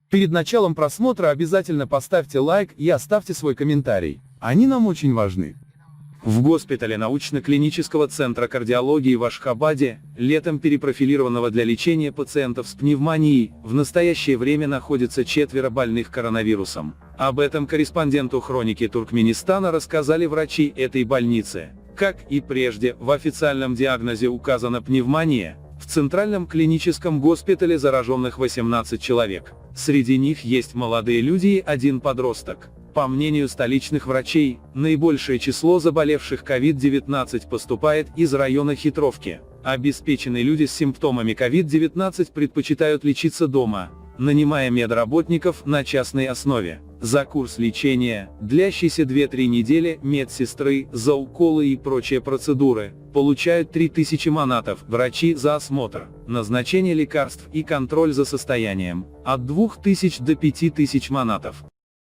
Перед началом просмотра обязательно поставьте лайк и оставьте свой комментарий. Они нам очень важны. В госпитале научно-клинического центра кардиологии в Ашхабаде, летом перепрофилированного для лечения пациентов с пневмонией, в настоящее время находится 4 больных коронавирусом. Об этом корреспонденту «Хроники Туркменистана» рассказали врачи этой больницы. Как и прежде, в официальном диагнозе указана пневмония. В Центральном клиническом госпитале зараженных 18 человек. Среди них есть молодые люди и 1 подросток. По мнению столичных врачей, наибольшее число заболевших COVID-19 поступает из района Хитровки. Обеспеченные люди с симптомами COVID-19 предпочитают лечиться дома, нанимая медработников на частной основе. За курс лечения, длящийся 2-3 недели, медсестры, за уколы и прочие процедуры, получают 3000 манатов, врачи за осмотр, назначение лекарств и контроль за состоянием, от 2000 до 5000 манатов.